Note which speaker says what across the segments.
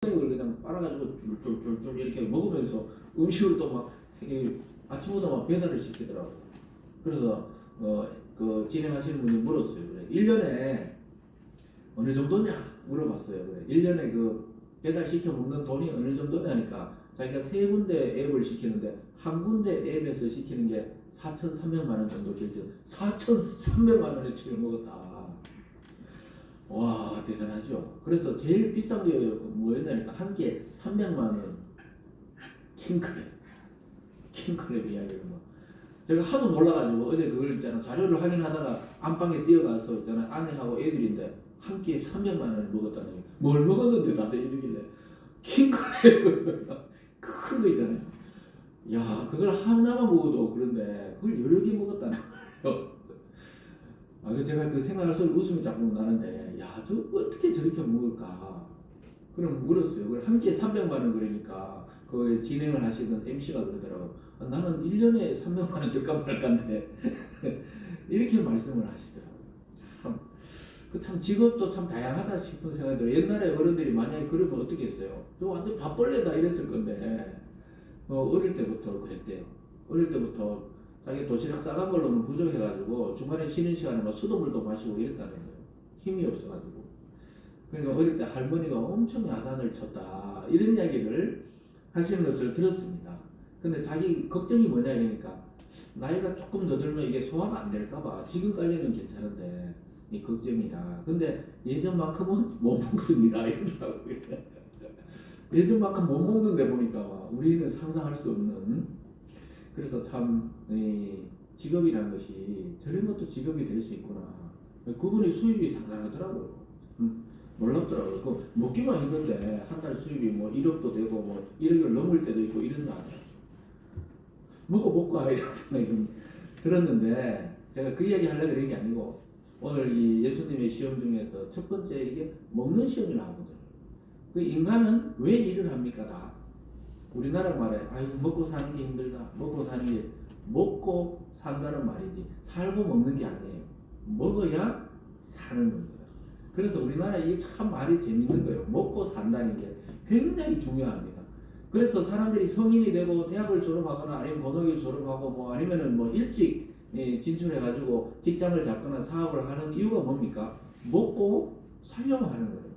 Speaker 1: 이걸 그냥 빨아가지고 줄줄줄줄 이렇게 먹으면서 음식을 또 막 아침부터 막 배달을 시키더라고요. 그래서 그 진행하시는 분이 물었어요. 그래. 1년에 어느 정도냐 물어봤어요. 그래. 1년에 그 배달 시켜 먹는 돈이 어느 정도냐니까 자기가 세 군데 앱을 시키는데 한 군데 앱에서 시키는 게 4,300만 원 정도 결정. 4,300만 원어치를 먹었다. 와 대단하죠. 그래서 제일 비싼 게 뭐였냐니까 한 끼에 300만 원 킹크랩 이야기를 뭐 제가 하도 놀라가지고 어제 그걸 있잖아 자료를 확인하다가 안방에 뛰어가서 있잖아 아내하고 애들인데 한 끼에 300만 원을 먹었다는 얘기. 뭘 먹었는데 다들 이러길래 킹크랩 큰 거 있잖아요. 야 그걸 하나만 먹어도 그런데 그걸 여러 개 먹었다는 거예요. 그 제가 그 생각할수록 웃음이 자꾸 나는데 야 저 어떻게 저렇게 먹을까 그럼 물었어요. 그걸 한 끼에 300만 원 그러니까 그 진행을 하시던 MC가 그러더라고. 나는 1년에 300만 원 들까 말까인데 이렇게 말씀을 하시더라고요. 참 직업도 참 다양하다 싶은 생각이 들어요. 옛날에 어른들이 만약에 그러면 어떻게 했어요? 저 완전 밥벌레다 이랬을 건데 어릴 때부터 그랬대요. 어릴 때부터 자기 도시락 싸간 걸로는 부족해가지고 중간에 쉬는 시간에 막 수돗물도 마시고 이랬다는 거예요. 힘이 없어가지고. 그러니까 어릴 때 할머니가 엄청 야단을 쳤다 이런 이야기를 하시는 것을 들었습니다. 근데 자기 걱정이 뭐냐 이러니까 나이가 조금 더 들면 이게 소화가 안 될까봐 지금까지는 괜찮은데 이 걱정이다. 근데 예전만큼은 못 먹습니다 이러더라고요. 예전만큼 못 먹는데 보니까 우리는 상상할 수 없는. 그래서 참 직업이라는 것이 저런 것도 직업이 될 수 있구나. 그분의 수입이 상당하더라고요. 놀랍더라고요. 그 먹기만 했는데 한 달 수입이 뭐 1억도 되고 뭐 1억을 넘을 때도 있고 이런다. 먹어볼까 이런 생각이 들었는데 제가 그 이야기 하려고 그런 게 아니고 오늘 이 예수님의 시험 중에서 첫 번째 이게 먹는 시험이 나오거든요. 그 인간은 왜 일을 합니까 다? 우리나라 말에 아이고 먹고 사는 게 힘들다. 먹고 사는 게 먹고 산다는 말이지 살고 먹는 게 아니에요. 먹어야 사는 겁니다. 그래서 우리나라 이게 참 말이 재밌는 거예요. 먹고 산다는 게 굉장히 중요합니다. 그래서 사람들이 성인이 되고 대학을 졸업하거나 아니면 고등학교 졸업하고 뭐 아니면은 뭐 일찍 진출해가지고 직장을 잡거나 사업을 하는 이유가 뭡니까? 먹고 살려고 하는 거예요.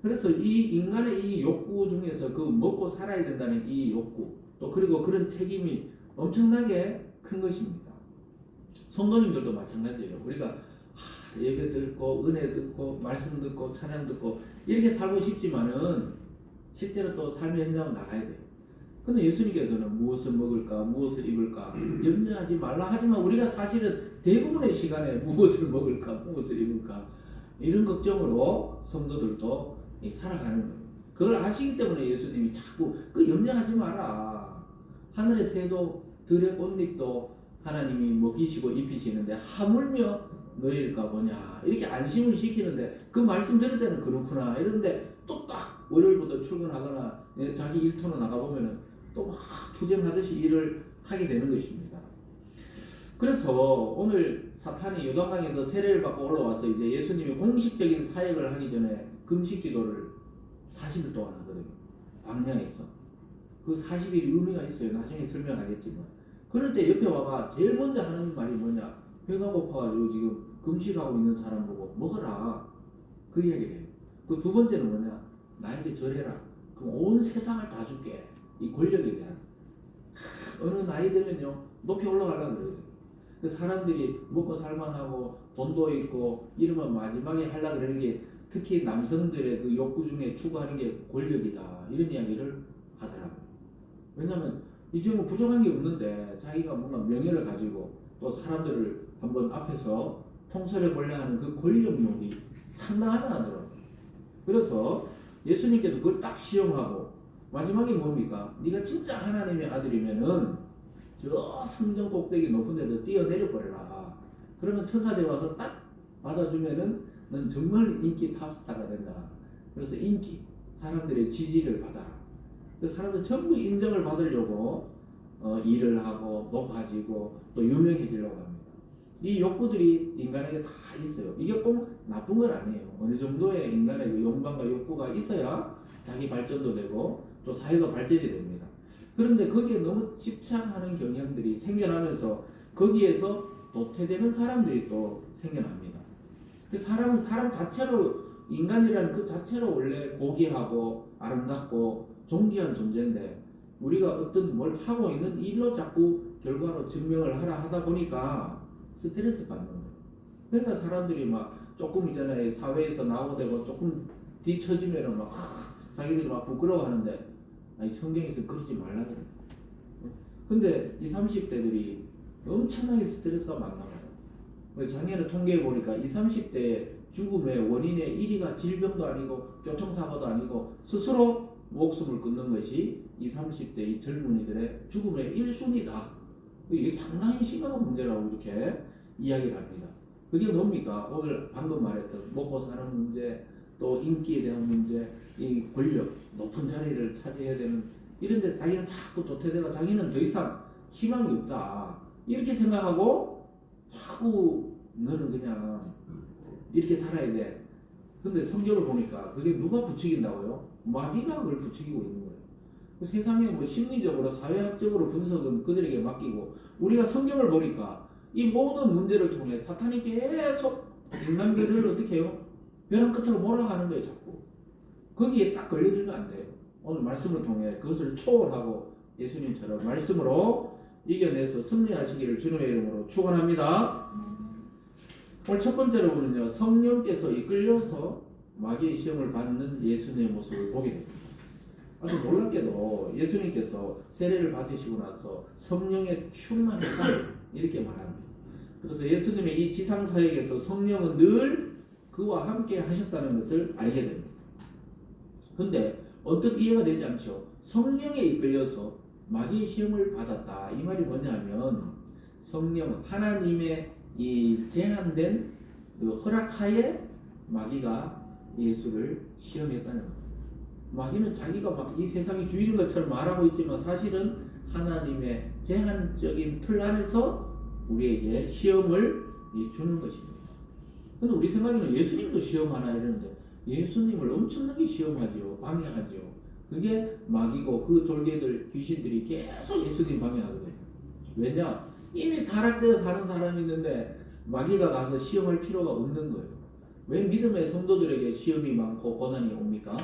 Speaker 1: 그래서 이 인간의 이 욕구 중에서 그 먹고 살아야 된다는 이 욕구 또 그리고 그런 책임이 엄청나게 큰 것입니다. 성도님들도 마찬가지예요. 우리가 예배 듣고 은혜 듣고 말씀 듣고 찬양 듣고 이렇게 살고 싶지만은 실제로 또 삶의 현장으로 나가야 돼요. 근데 예수님께서는 무엇을 먹을까 무엇을 입을까 염려하지 말라 하지만 우리가 사실은 대부분의 시간에 무엇을 먹을까 무엇을 입을까 이런 걱정으로 성도들도 살아가는 거예요. 그걸 아시기 때문에 예수님이 자꾸 그 염려하지 마라. 하늘의 새도 들의 꽃잎도 하나님이 먹이시고 입히시는데 하물며 너희일까 보냐 이렇게 안심을 시키는데 그 말씀 들을 때는 그렇구나 이런데 또 딱 월요일부터 출근하거나 자기 일터로 나가보면은 또 막 투쟁하듯이 일을 하게 되는 것입니다. 그래서 오늘 사탄이 요단강에서 세례를 받고 올라와서 이제 예수님이 공식적인 사역을 하기 전에 금식 기도를 40일 동안 하거든요. 광야에서. 그 40일이 의미가 있어요. 나중에 설명하겠지만. 그럴 때 옆에 와가 제일 먼저 하는 말이 뭐냐. 배가 고파가지고 지금 금식하고 있는 사람 보고 먹어라. 그 이야기를 해요. 그 두 번째는 뭐냐. 나에게 절해라. 그럼 온 세상을 다 줄게. 이 권력에 대한. 어느 나이 되면요. 높이 올라가려고 그러죠. 그 사람들이 먹고 살만하고 돈도 있고 이러면 마지막에 하려고 그러는 게 특히 남성들의 그 욕구 중에 추구하는 게 권력이다. 이런 이야기를 하더라고요. 왜냐하면 이제 뭐 부족한 게 없는데 자기가 뭔가 명예를 가지고 또 사람들을 한번 앞에서 통솔해 보려 하는 그 권력욕이 상당하다 하더라고요. 그래서 예수님께도 그걸 딱 시험하고 마지막에 뭡니까? 네가 진짜 하나님의 아들이면은 저 성전 꼭대기 높은 데서 뛰어내려 버려라. 그러면 천사들이 와서 딱 받아주면은 넌 정말 인기 탑스타가 된다. 그래서 인기, 사람들의 지지를 받아라. 그래서 사람들 전부 인정을 받으려고 일을 하고 높아지고 또 유명해지려고 합니다. 이 욕구들이 인간에게 다 있어요. 이게 꼭 나쁜 건 아니에요. 어느 정도의 인간의 그 욕망과 욕구가 있어야 자기 발전도 되고 또 사회가 발전이 됩니다. 그런데 거기에 너무 집착하는 경향들이 생겨나면서 거기에서 도태되는 사람들이 또 생겨납니다. 사람은 사람 자체로, 인간이라는 그 자체로 원래 고귀하고 아름답고 존귀한 존재인데 우리가 어떤 뭘 하고 있는 일로 자꾸 결과로 증명을 하다 보니까 스트레스 받는 거예요. 그러니까 사람들이 막 조금 있잖아요. 사회에서 나오고 조금 뒤처지면은 막 자기들이 막 부끄러워하는데, 아니 성경에서 그러지 말라 그래요. 근데 이 30대들이 엄청나게 스트레스가 많나 봐요. 작년에 통계해 보니까 20, 30대 죽음의 원인의 1위가 질병도 아니고 교통사고도 아니고 스스로 목숨을 끊는 것이 20, 30대 이 젊은이들의 죽음의 1순위다. 이게 상당히 심각한 문제라고 이렇게 이야기를 합니다. 그게 뭡니까? 오늘 방금 말했던 먹고 사는 문제, 또 인기에 대한 문제, 이 권력, 높은 자리를 차지해야 되는 이런 데서 자기는 자꾸 도태되고 자기는 더 이상 희망이 없다. 이렇게 생각하고 자꾸 너는 그냥 이렇게 살아야 돼. 근데 성경을 보니까 그게 누가 부추긴다고요? 마귀가 그걸 부추기고 있는 거예요. 세상에 뭐 심리적으로 사회학적으로 분석은 그들에게 맡기고 우리가 성경을 보니까 이 모든 문제를 통해 사탄이 계속 인간들을 어떻게 해요? 벼랑 끝으로 몰아가는 거예요. 자꾸 거기에 딱 걸려들면 안 돼요. 오늘 말씀을 통해 그것을 초월하고 예수님처럼 말씀으로 이겨내서 승리하시기를 주님의 이름으로 축원합니다. 오늘 첫 번째로 보면요, 성령께서 이끌려서 마귀의 시험을 받는 예수님의 모습을 보게 됩니다. 아주 놀랍게도 예수님께서 세례를 받으시고 나서 성령에 충만했다 이렇게 말합니다. 그래서 예수님의 이 지상사역에서 성령은 늘 그와 함께 하셨다는 것을 알게 됩니다. 근데 언뜻 이해가 되지 않죠. 성령에 이끌려서 마귀의 시험을 받았다. 이 말이 뭐냐면 성령은 하나님의 이 제한된 그 허락하에 마귀가 예수를 시험했다는 겁니다. 마귀는 자기가 막 이 세상이 주인인 것처럼 말하고 있지만 사실은 하나님의 제한적인 틀 안에서 우리에게 시험을 주는 것입니다. 근데 우리 생각에는 예수님도 시험하나 이러는데 예수님을 엄청나게 시험하죠. 방해하죠. 그게 마귀고 그 졸개들 귀신들이 계속 예수님 방해하거든요. 왜냐? 이미 타락되어 사는 사람이 있는데 마귀가 가서 시험할 필요가 없는 거예요. 왜 믿음의 성도들에게 시험이 많고 고난이 옵니까?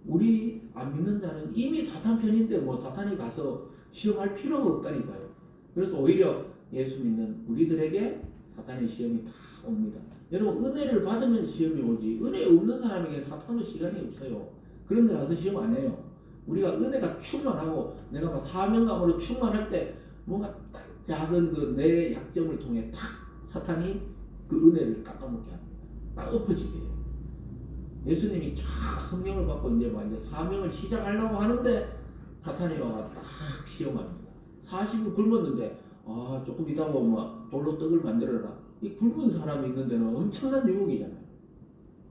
Speaker 1: 우리 안 믿는 자는 이미 사탄 편인데 뭐 사탄이 가서 시험할 필요가 없다니까요. 그래서 오히려 예수 믿는 우리들에게 사탄의 시험이 다 옵니다. 여러분 은혜를 받으면 시험이 오지 은혜 없는 사람에게 사탄은 시간이 없어요. 그런 데 가서 시험 안 해요. 우리가 은혜가 충만하고 내가 막 사명감으로 충만할 때 뭔가 딱 작은 그 내 약점을 통해 탁 사탄이 그 은혜를 깎아먹게 합니다. 딱 엎어지게 해요. 예수님이 쫙 성령을 받고 이제 사명을 시작하려고 하는데 사탄이 와가 딱 시험합니다. 40일 굶었는데 조금 이따 보면 돌로 떡을 만들어라. 이 굶은 사람이 있는 데는 엄청난 유혹이잖아요.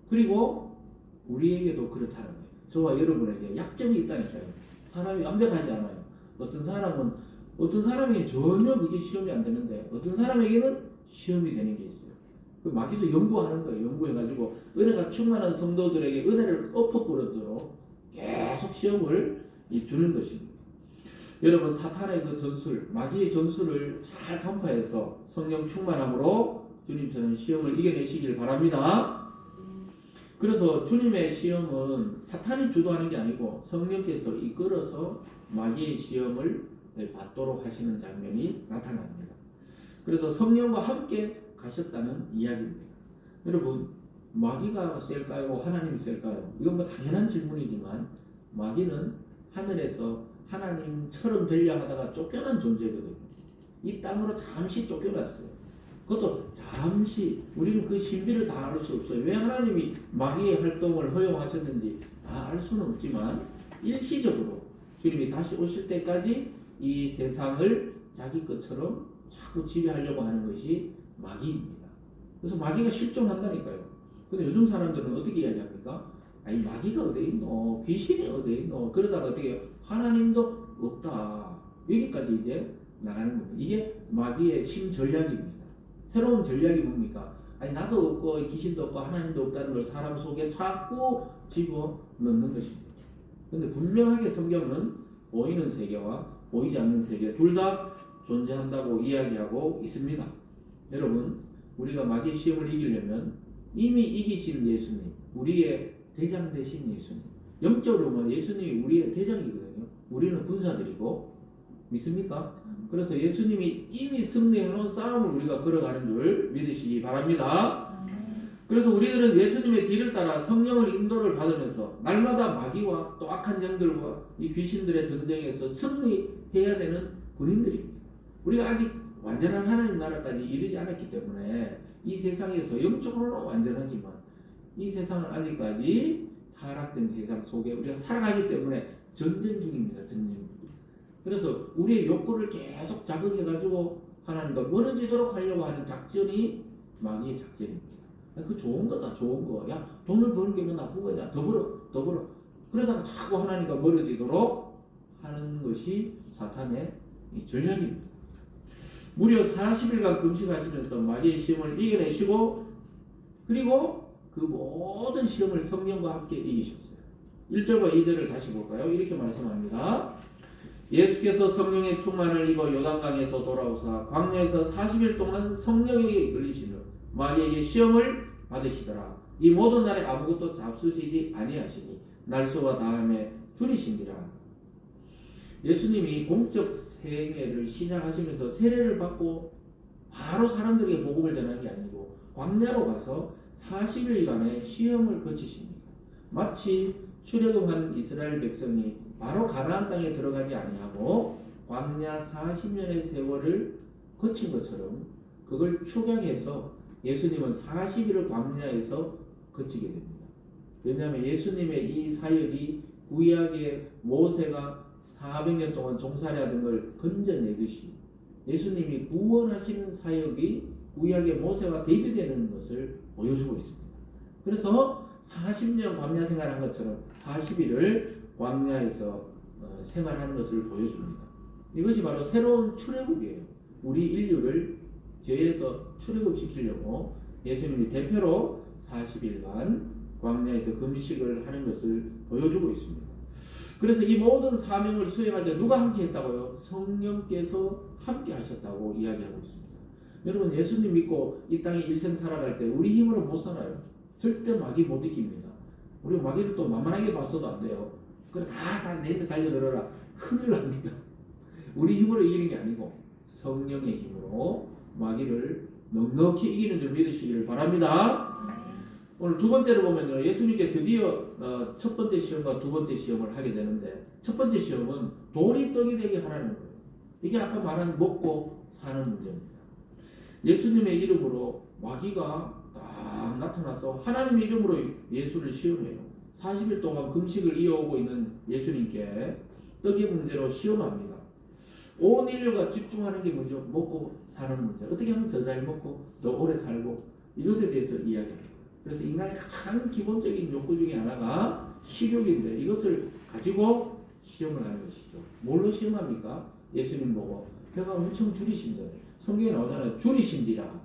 Speaker 1: 그리고 우리에게도 그렇다는 거예요. 저와 여러분에게 약점이 있다니까요. 사람이 완벽하지 않아요. 어떤 사람에게 전혀 그게 시험이 안 되는데 어떤 사람에게는 시험이 되는 게 있어요. 그 마귀도 연구하는 거예요. 연구해가지고 은혜가 충만한 성도들에게 은혜를 엎어버리도록 계속 시험을 주는 것입니다. 여러분 사탄의 그 전술, 마귀의 전술을 잘 간파해서 성령 충만함으로 주님처럼 시험을 이겨내시길 바랍니다. 그래서 주님의 시험은 사탄이 주도하는 게 아니고 성령께서 이끌어서 마귀의 시험을 받도록 하시는 장면이 나타납니다. 그래서 성령과 함께 가셨다는 이야기입니다. 여러분 마귀가 셀까요? 하나님이 셀까요? 이건 뭐 당연한 질문이지만 마귀는 하늘에서 하나님처럼 되려 하다가 쫓겨난 존재거든요. 이 땅으로 잠시 쫓겨났어요. 그것도 잠시. 우리는 그 신비를 다 알 수 없어요. 왜 하나님이 마귀의 활동을 허용하셨는지 다 알 수는 없지만 일시적으로 주님이 다시 오실 때까지 이 세상을 자기 것처럼 자꾸 지배하려고 하는 것이 마귀입니다. 그래서 마귀가 실존한다니까요. 근데 요즘 사람들은 어떻게 이야기합니까? 아니 마귀가 어디 있노? 귀신이 어디 있노? 그러다가 어떻게 하나님도 없다. 여기까지 이제 나가는 겁니다. 이게 마귀의 신전략입니다. 새로운 전략이 뭡니까? 아니 나도 없고 귀신도 없고 하나님도 없다는 걸 사람 속에 자꾸 집어넣는 것입니다. 근데 분명하게 성경은 보이는 세계와 보이지 않는 세계 둘 다 존재한다고 이야기하고 있습니다. 여러분, 우리가 마귀의 시험을 이기려면 이미 이기신 예수님, 우리의 대장 되신 예수님, 영적으로 보면 예수님이 우리의 대장이거든요. 우리는 군사들이고, 믿습니까? 그래서 예수님이 이미 승리해놓은 싸움을 우리가 걸어가는 줄 믿으시기 바랍니다. 그래서 우리들은 예수님의 뒤를 따라 성령을 인도를 받으면서 날마다 마귀와 또 악한 영들과 이 귀신들의 전쟁에서 승리해야 되는 군인들입니다. 우리가 아직 완전한 하나님 나라까지 이르지 않았기 때문에 이 세상에서 영적으로는 완전하지만 이 세상은 아직까지 타락된 세상 속에 우리가 살아가기 때문에 전쟁 중입니다. 전쟁. 그래서 우리의 욕구를 계속 자극해가지고 하나님과 멀어지도록 하려고 하는 작전이 마귀의 작전입니다. 그 좋은 거다, 좋은 거. 야, 돈을 버는 게 뭐 나쁜 거냐? 더 벌어, 더 벌어. 그러다가 자꾸 하나님과 멀어지도록 하는 것이 사탄의 이 전략입니다. 무려 40일간 금식하시면서 마귀의 시험을 이겨내시고, 그리고 그 모든 시험을 성령과 함께 이기셨어요. 1절과 2절을 다시 볼까요? 이렇게 말씀합니다. 예수께서 성령의 충만을 입어 요단강에서 돌아오사 광야에서 40일 동안 성령에게 이끌리시며 마귀에게 시험을 받으시더라. 이 모든 날에 아무것도 잡수시지 아니하시니 날수가 다함에 줄이신니라. 예수님이 공적 생애를 시작하시면서 세례를 받고 바로 사람들에게 복음을 전하는 게 아니고 광야로 가서 40일간의 시험을 거치십니다. 마치 출애굽한 이스라엘 백성이 바로 가나안 땅에 들어가지 아니하고 광야 40년의 세월을 거친 것처럼 그걸 축약해서 예수님은 40일을 광야에서 거치게 됩니다. 왜냐하면 예수님의 이 사역이 구약의 모세가 400년 동안 종살이하던 걸 건져내듯이 예수님이 구원하시는 사역이 구약의 모세와 대비되는 것을 보여주고 있습니다. 그래서 40년 광야 생활한 것처럼 40일을 광야에서 생활하는 것을 보여줍니다. 이것이 바로 새로운 출애굽이에요. 우리 인류를 죄에서 출애굽시키려고 예수님이 대표로 40일간 광야에서 금식을 하는 것을 보여주고 있습니다. 그래서 이 모든 사명을 수행할 때 누가 함께 했다고요? 성령께서 함께 하셨다고 이야기하고 있습니다. 여러분, 예수님 믿고 이 땅에 일생 살아갈 때 우리 힘으로 못 살아요. 절대 마귀 못 이깁니다. 우리 마귀를 또 만만하게 봤어도 안 돼요. 그래 다 내한테 달려들어라. 큰일 납니다. 우리 힘으로 이기는 게 아니고 성령의 힘으로 마귀를 넉넉히 이기는 줄 믿으시기를 바랍니다. 오늘 두 번째로 보면요, 예수님께 드디어 첫 번째 시험과 두 번째 시험을 하게 되는데, 첫 번째 시험은 돌이 떡이 되게 하라는 거예요. 이게 아까 말한 먹고 사는 문제입니다. 예수님의 이름으로 마귀가 딱 나타나서 하나님의 이름으로 예수를 시험해요. 40일 동안 금식을 이어오고 있는 예수님께 떡의 문제로 시험합니다. 온 인류가 집중하는 게 뭐죠? 먹고 사는 문제. 어떻게 하면 더 잘 먹고 더 오래 살고, 이것에 대해서 이야기합니다. 그래서 인간의 가장 기본적인 욕구 중에 하나가 식욕인데 이것을 가지고 시험을 하는 것이죠. 뭘로 시험합니까? 예수님 보고 배가 엄청 줄이신데, 성경에 나오잖아요. 줄이신지라.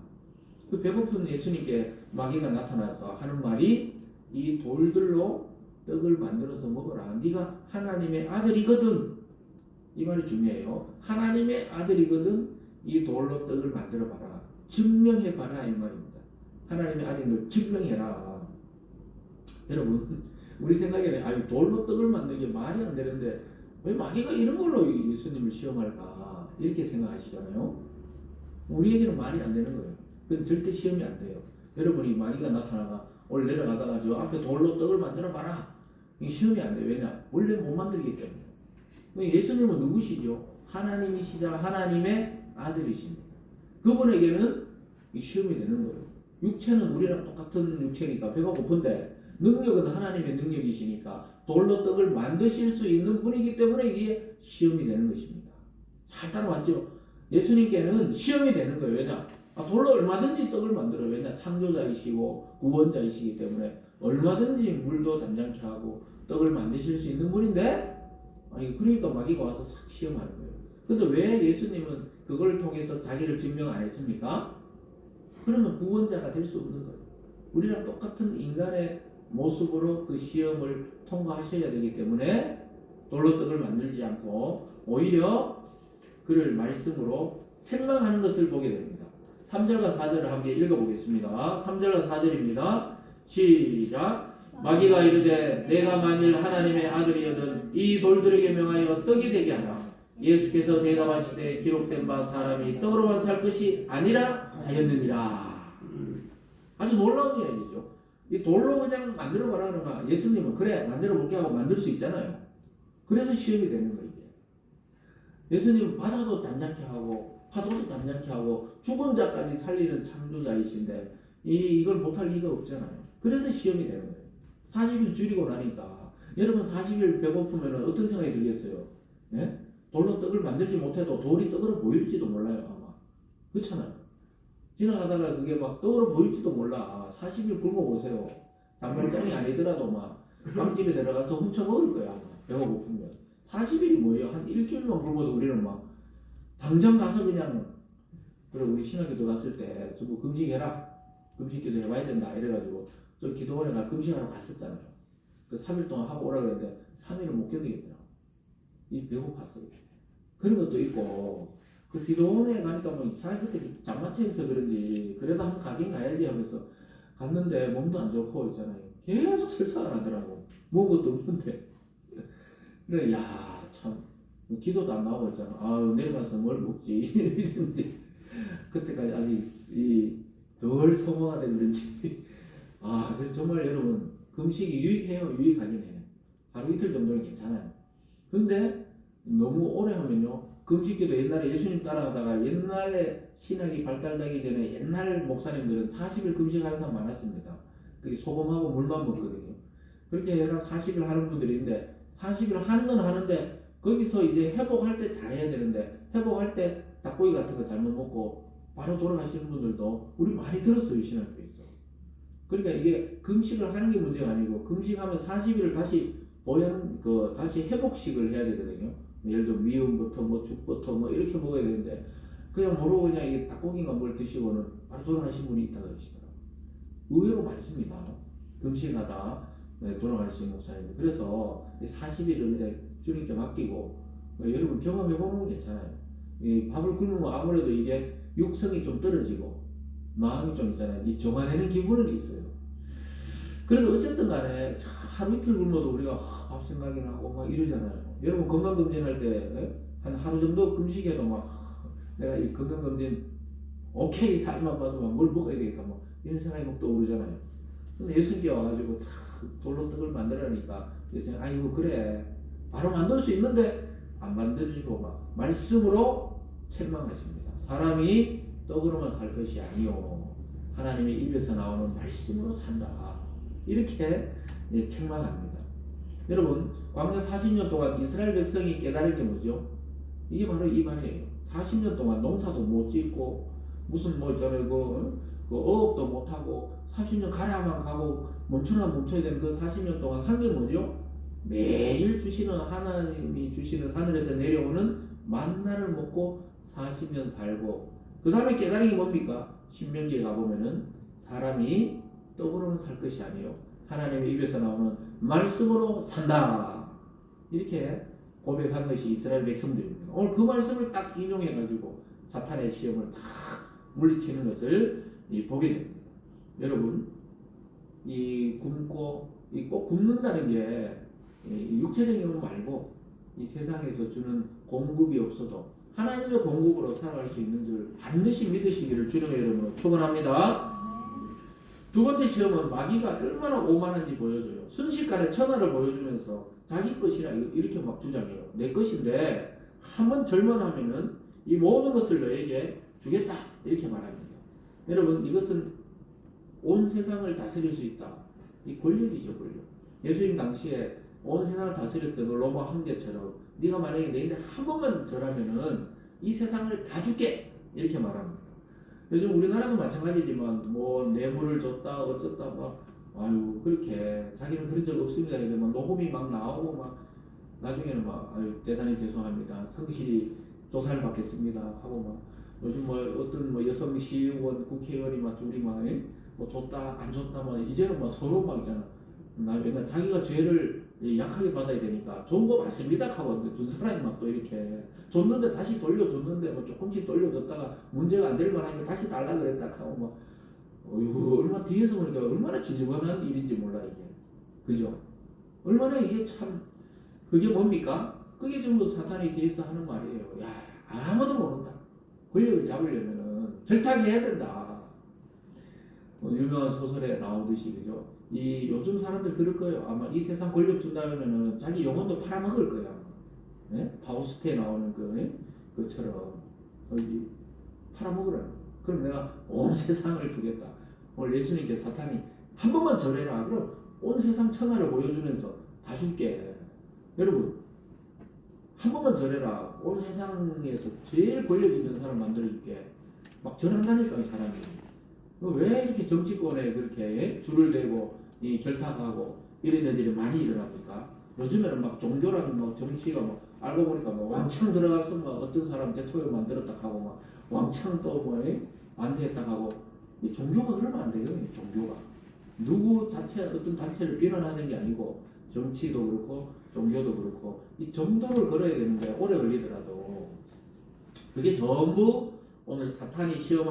Speaker 1: 그 배고픈 예수님께 마귀가 나타나서 하는 말이 이 돌들로 떡을 만들어서 먹어라. 네가 하나님의 아들이거든. 이 말이 중요해요. 하나님의 아들이거든 이 돌로 떡을 만들어봐라. 증명해봐라 이 말입니다. 하나님의 아들인 걸 증명해라. 여러분, 우리 생각에는 아유 돌로 떡을 만드는 게 말이 안 되는데 왜 마귀가 이런 걸로 예수님을 시험할까 이렇게 생각하시잖아요. 우리에게는 말이 안 되는 거예요. 그건 절대 시험이 안 돼요. 여러분이 마귀가 나타나가 오늘 내려가다가 저 앞에 돌로 떡을 만들어 봐라. 이 시험이 안 돼요. 왜냐? 원래 못 만들기 때문에. 예수님은 누구시죠? 하나님이시자 하나님의 아들이십니다. 그분에게는 이 시험이 되는 거예요. 육체는 우리랑 똑같은 육체니까 배가 고픈데 능력은 하나님의 능력이시니까 돌로 떡을 만드실 수 있는 분이기 때문에 이게 시험이 되는 것입니다. 잘 따라왔죠? 예수님께는 시험이 되는 거예요. 왜냐? 돌로 얼마든지 떡을 만들어요. 왜냐? 창조자이시고 구원자이시기 때문에 얼마든지 물도 잠잠케 하고 떡을 만드실 수 있는 분인데 그러니까 마귀가 와서 싹 시험하는 거예요. 근데 왜 예수님은 그걸 통해서 자기를 증명 안 했습니까? 그러면 구원자가 될 수 없는 거예요. 우리랑 똑같은 인간의 모습으로 그 시험을 통과하셔야 되기 때문에 돌로 떡을 만들지 않고 오히려 그를 말씀으로 책망하는 것을 보게 됩니다. 3절과 4절을 함께 읽어보겠습니다. 3절과 4절입니다. 시작. 마귀가 이르되 내가 만일 하나님의 아들이여든 이 돌들에게 명하여 떡이 되게 하라. 예수께서 대답하시되 기록된 바 사람이 떡으로만 살 것이 아니라 하였느니라. 아주 놀라운 이야기죠. 이 돌로 그냥 만들어봐라 그러면 예수님은 그래 만들어볼게 하고 만들 수 있잖아요. 그래서 시험이 되는 거예요. 예수님은 바다도 잠잠케 하고 파도도 잠잠케 하고 죽은 자까지 살리는 창조자이신데 이걸 못할 리가 없잖아요. 그래서 시험이 되는 거예요. 40일 줄이고 나니까 여러분 40일 배고프면 어떤 생각이 들겠어요? 예? 돌로 떡을 만들지 못해도 돌이 떡으로 보일지도 몰라요 아마. 그렇잖아요. 지나가다가 그게 막 떡으로 보일지도 몰라. 40일 굶어보세요. 장발장이 아니더라도 막 빵집에 들어가서 훔쳐 먹을 거야 아마. 배가 고프면. 40일이 뭐예요? 한 일주일만 굶어도 우리는 막 당장 가서 그냥 그래 우리 신학교도 갔을 때 전부 금식해라. 금식기도 해봐야 된다 이래가지고 저 기도원에 가 금식하러 갔었잖아요. 그 3일 동안 하고 오라 그랬는데 3일은 못 견디겠더라고. 이 배고팠어요. 그런 것도 있고 그 기도원에 가니까 뭐 이상하게 그때 장마철에서 그런지 그래도 한번 가긴 가야지 하면서 갔는데 몸도 안 좋고 있잖아요. 계속 설사가 나더라고. 먹은 것도 없는데. 그래 야참 기도도 안 나오고 있잖아. 아유 내려가서 뭘 먹지 이런지 그때까지 아직 덜 성화가 된 그런지 그래서 정말 여러분 금식이 유익해요. 유익하긴 해요. 하루 이틀 정도는 괜찮아요. 근데 너무 오래 하면요 금식기도 옛날에 예수님 따라하다가 옛날에 신학이 발달되기 전에 옛날 목사님들은 40일 금식하는 사람 많았습니다. 그게 소금하고 물만 먹거든요. 그렇게 해서 40일 하는 분들이 있는데 40일 하는 건 하는데 거기서 이제 회복할 때 잘해야 되는데 회복할 때 닭고기 같은 거 잘못 먹고 바로 돌아가시는 분들도 우리 많이 들었어요. 신학교에서. 그러니까 이게 금식을 하는 게 문제가 아니고 금식하면 40일을 다시 다시 회복식을 해야 되거든요. 예를 들어 미음부터 뭐 죽부터 뭐 이렇게 먹어야 되는데 그냥 모르고 그냥 이게 닭고기가 뭘 드시고는 바로 돌아가신 분이 있다 그러시더라고요. 의외로 많습니다. 금식하다 돌아가신 목사님들. 그래서 40일을 이제 주님께 맡기고 여러분 경험해보는 건 괜찮아요. 이 밥을 굶으면 아무래도 이게 육성이 좀 떨어지고 마음이 좀 있잖아요. 이 정화되는 기분은 있어요. 그래도 어쨌든 간에 하루 이틀 굶어도 우리가 밥 생각이 나고 막 이러잖아요. 여러분 건강검진할 때 한 하루 정도 금식해도 막 내가 이 건강검진 오케이 살만 봐도 막 뭘 먹어야 되겠다 뭐 이런 생각이 막 떠오르잖아요. 근데 예수님께 와가지고 다 돌로 떡을 만들라니까 예수님 아이고 그래 바로 만들 수 있는데 안 만들고 막 말씀으로 책망하십니다. 사람이 떡으로만 살 것이 아니요 하나님의 입에서 나오는 말씀으로 산다. 이렇게 책망합니다. 여러분 광야 40년 동안 이스라엘 백성이 깨달은 게 뭐죠? 이게 바로 이 말이에요. 40년 동안 농사도 못 짓고 무슨 뭐 저는 그 어업도 못 하고 40년 가라만 가고 멈춰야 되는 그 40년 동안 한 게 뭐죠? 매일 주시는 하나님이 주시는 하늘에서 내려오는 만나를 먹고 40년 살고 그 다음에 깨달은 게 뭡니까? 신명기에 가보면은 사람이 떡으로만 살 것이 아니요 하나님의 입에서 나오는 말씀으로 산다. 이렇게 고백한 것이 이스라엘 백성들입니다. 오늘 그 말씀을 딱 인용해가지고 사탄의 시험을 다 물리치는 것을 보게 됩니다. 여러분 이 굶고 꼭 굶는다는 게 육체적인 것 말고 이 세상에서 주는 공급이 없어도 하나님의 공급으로 살아갈 수 있는 줄 반드시 믿으시기를 주님의 이름으로 축원합니다. 두 번째 시험은 마귀가 얼마나 오만한지 보여줘요. 순식간에 천하를 보여주면서 자기 것이라 이렇게 막 주장해요. 내 것인데 한번 절망하면은 이 모든 것을 너에게 주겠다 이렇게 말합니다. 여러분 이것은 온 세상을 다스릴 수 있다. 이 권력이죠 권력. 예수님 당시에 온 세상을 다스렸던 로마 황제처럼 네가 만약에 내인데 한 번만 절하면은 이 세상을 다 줄게 이렇게 말합니다. 요즘 우리나라도 마찬가지지만 뭐 뇌물을 줬다 어쩌다 막 아유 그렇게 자기는 그런 적 없습니다. 근데 막 녹음이 막 나오고 막 나중에는 막 아유 대단히 죄송합니다. 성실히 조사를 받겠습니다 하고 막 요즘 뭐 어떤 뭐 여성 시의원 국회의원이 막 둘이 막뭐 줬다 안 줬다 막 이제는 막 서로 막 있잖아. 왜냐 자기가 죄를 약하게 받아야 되니까 좋은 거 맞습니다 하고 준 사람이 막 또 이렇게 줬는데 다시 돌려줬는데 뭐 조금씩 돌려줬다가 문제가 안 될 만하니까 다시 달라 그랬다 하고 막 어휴 얼마 뒤에서 보니까 얼마나 지저분한 일인지 몰라 이게. 그죠? 얼마나 이게 참 그게 뭡니까? 그게 전부 사탄이 뒤에서 하는 말이에요. 야 아무도 모른다. 권력을 잡으려면은 결탁해야 된다. 유명한 소설에 나오듯이 그죠? 이 요즘 사람들 그럴 거예요. 아마 이 세상 권력 준다면은 자기 영혼도 팔아먹을 거야. 예? 파우스트에 나오는 그처럼 팔아먹으라는. 그럼 내가 온 세상을 주겠다. 오늘 예수님께 사탄이 한 번만 절해라. 그럼 온 세상 천하를 보여주면서 다 줄게. 여러분 한 번만 절해라. 온 세상에서 제일 권력 있는 사람 만들어줄게. 막 절한다니까 이 사람이. 왜 이렇게 정치권에 그렇게 줄을 대고 이 결탁하고 이런 일들이 많이 일어납니까? 요즘에는 막 종교라는 뭐 정치가 뭐 알고 보니까 뭐 왕창 들어가서 막 어떤 사람 대통령 만들었다 하고 막 왕창 또뭐 안됐다 하고 이 종교가 그러면 안 돼요. 종교가 누구 자체 어떤 단체를 비난하는 게 아니고 정치도 그렇고 종교도 그렇고 이 정도를 걸어야 되는데 오래 걸리더라도 그게 전부 오늘 사탄이 시험